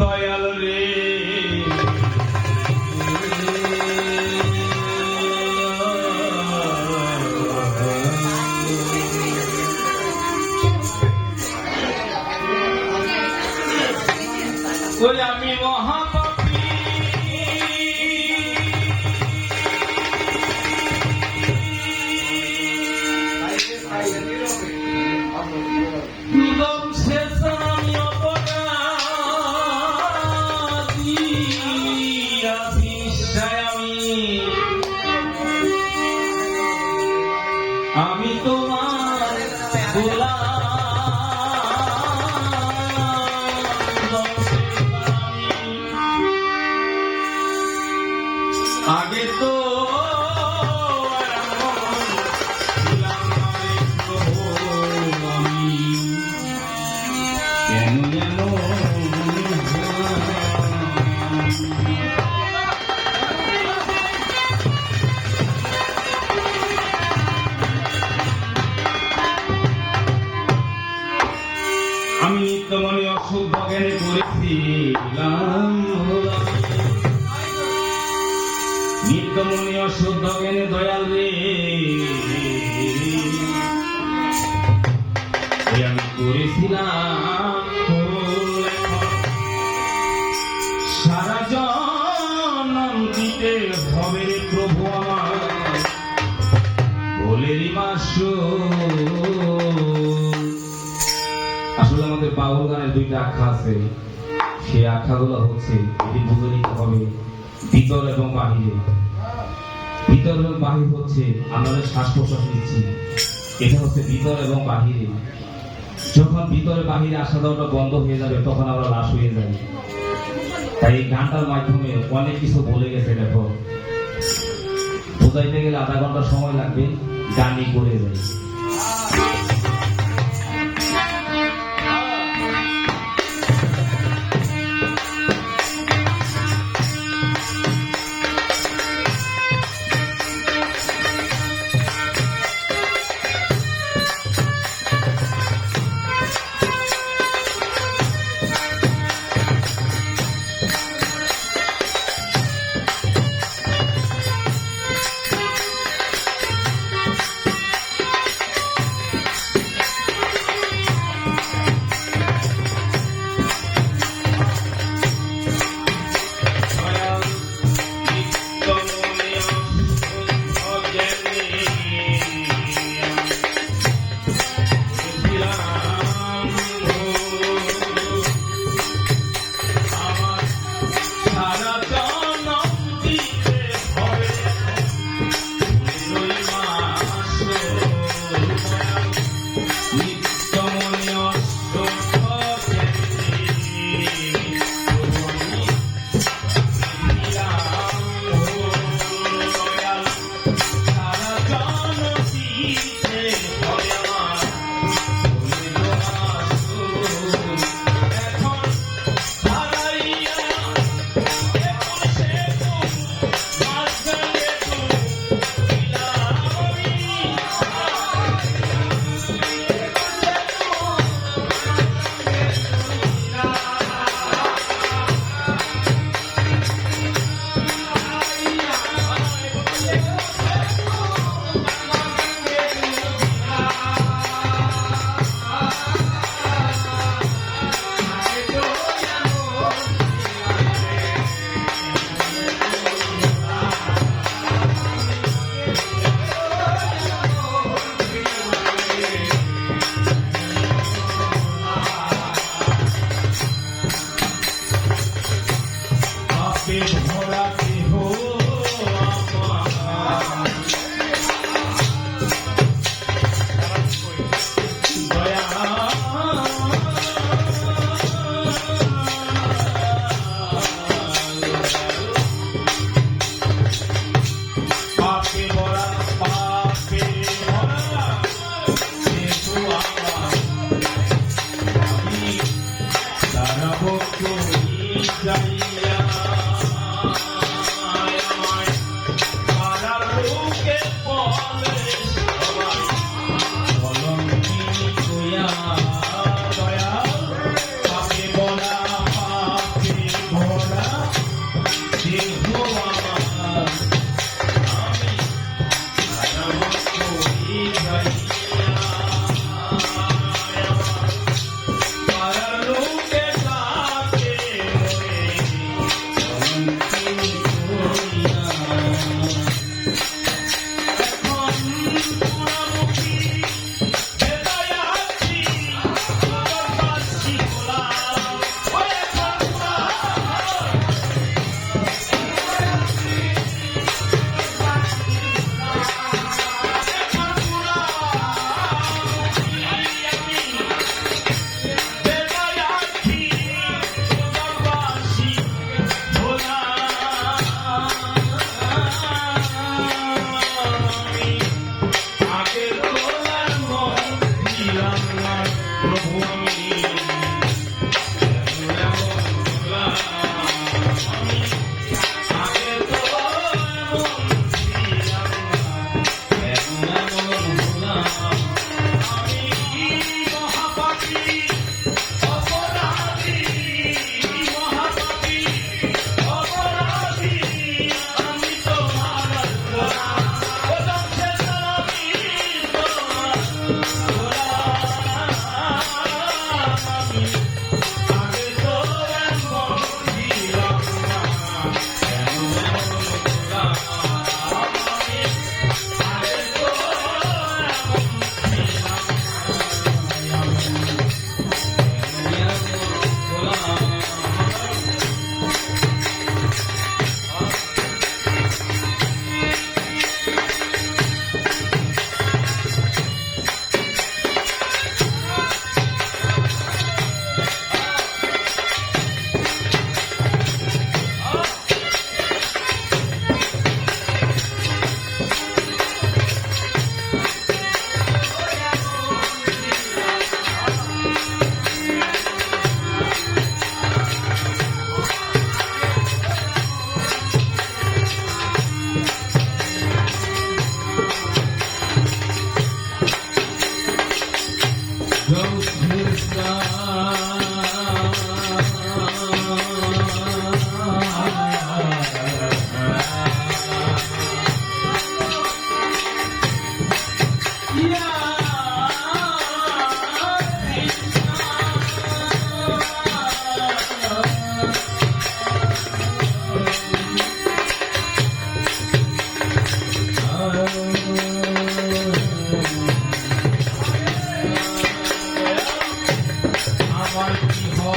দয়াল রে ওই আমি মহাপাপী আমি তোমার আগে তো কেন যেন আমি নিত্যমনে অশুদ্ধ জ্ঞানে করেছিলাম নিত্যমনে অশুদ্ধ জ্ঞানে দয়াল রে আমি করেছিলাম সারা জনম দিতে হবে প্রভু আমার ভোলেরই মাসু। আসলে আমাদের বাউল গানের দুইটা আখ্যা আছে, সেই আখ্যাগুলো হচ্ছে এটি বুঝে নিতে হবে ভিতর এবং বাহিরে। ভিতর এবং বাহির হচ্ছে আমরা শ্বাস প্রশ্বাস নিচ্ছি, এটা হচ্ছে ভিতর এবং বাহিরে। যখন ভিতরে বাহিরে আসা যাওয়াটা বন্ধ হয়ে যাবে তখন আমরা লাশ হয়ে যাই। তাই এই গানটার মাধ্যমে অনেক কিছু বলে গেছে। দেখো, বোঝাইতে গেলে আধা ঘন্টা সময় লাগবে, গানই করে যায়।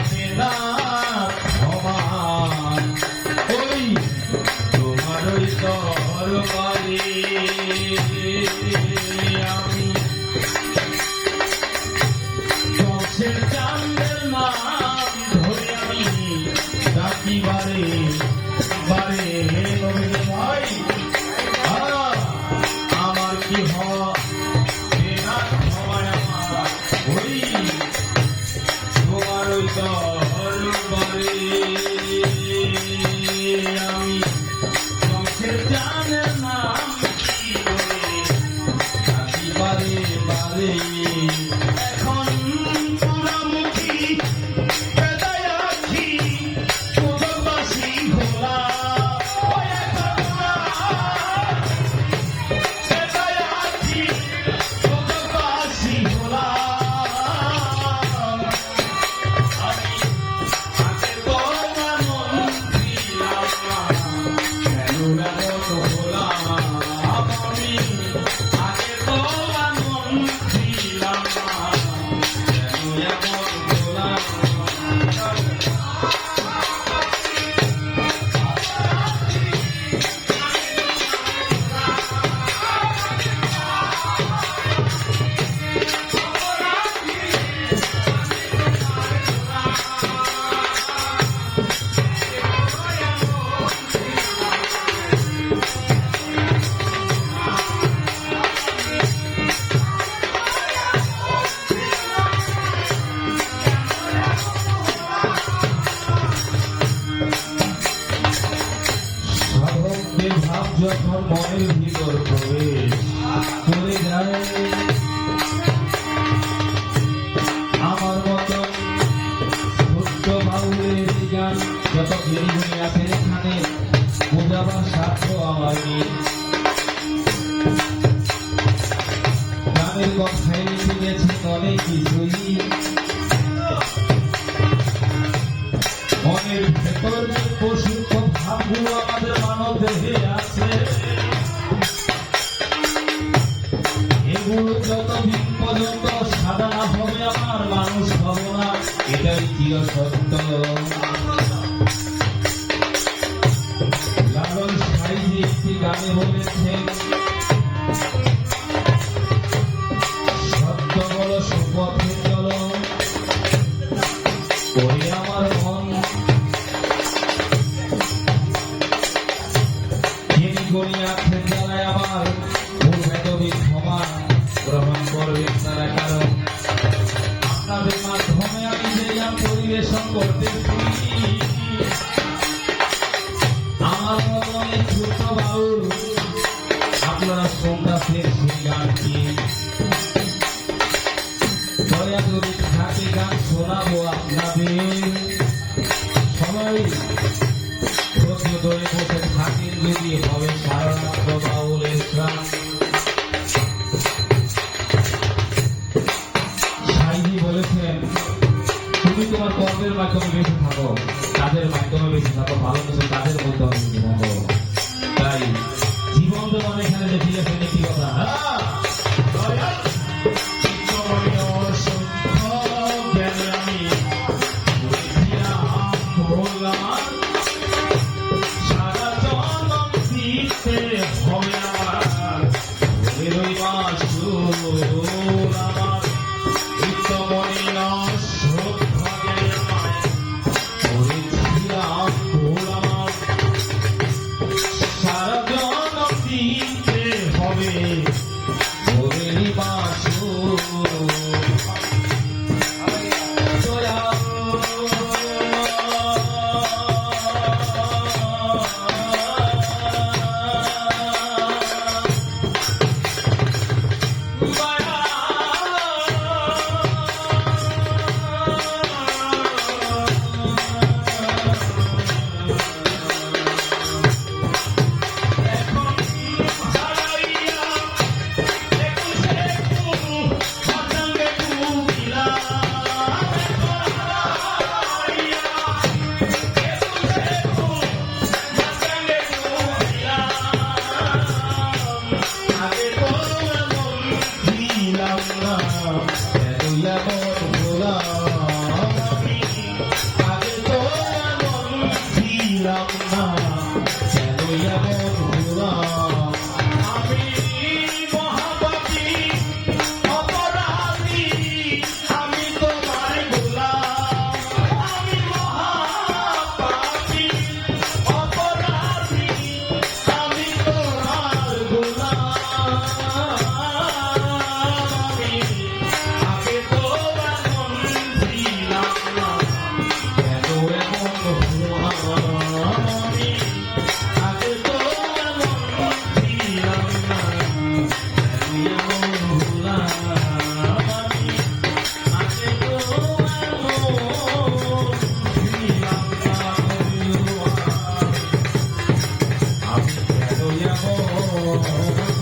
হবে না ক্ষমা। ওই তোমার ওই দরবারে আমি চোখের চাঁদের নাম ধরে আমি ডাকি বারে বারে নবীন ভাই। আমার কি হবে না ক্ষমা আমার ওই তোমার ওই দরবারে আমি চোখের চাঁদের নাম ধরে ডাকি বারে বারে। এখন পুরামুখী বেদায় আছি পুজোবাসী ঘোলা। ওই এখন বেদায় আছি পুজোবাসী ঘোলা। আমি হাতে তোমার মন দিলাম কেন এমন হলাম। আমি হাতে তোমার মন দিলাম কেন এমন হলাম। সাধকদের ভাব যখন মনের ভিতর প্রবেশ করে যায়, আমার মতো ছোট্ট বাউলের গান যত জ্ঞানী আছে এখানে বোঝাবার সাধ্য আমার নেই। গানের কথায় লিখে গেছে অনেক কিছুই, মনের ভেতর পশুত্ব ভাবগুলো আমাদের মানব দেহে আছে। এগুলো যতদিন পর্যন্ত সাদা না হবে আমার মানুষ হব না, এটাই চির সত্য। লালন সাইজি একটি গানে বলেছেন, সত্য বলো সুপথে চলো ওই আমার মন। যিনি গড়িয়াছেন যারাই আমার ভুল বেদবি ক্ষমা গ্রহণ করবেন তারা, কারণ আপনাদের মাধ্যমে আমি যে গান পরিবেশন করতেছি আমার মতন এই ছোট বাউল আপনারা শুনতেছেন সেই গানটি। দয়া করে থাকে গান শোনাবো আপনাদের, সবাই ধৈর্য ধরে বসে থাকেন যদি হবে সারারাত্র বাউলের গান। সাইজি বলেছেন, তুমি তোমার কর্মের মাধ্যমে বেঁচে থাকো, কাজের মাধ্যমে বেঁচে থাকো, ভালো কিছু কাজের মধ্যে বেঁচে থাকো। তাই জীবন তো মনে এখানে দেখি গেছেন একটি কথা, মন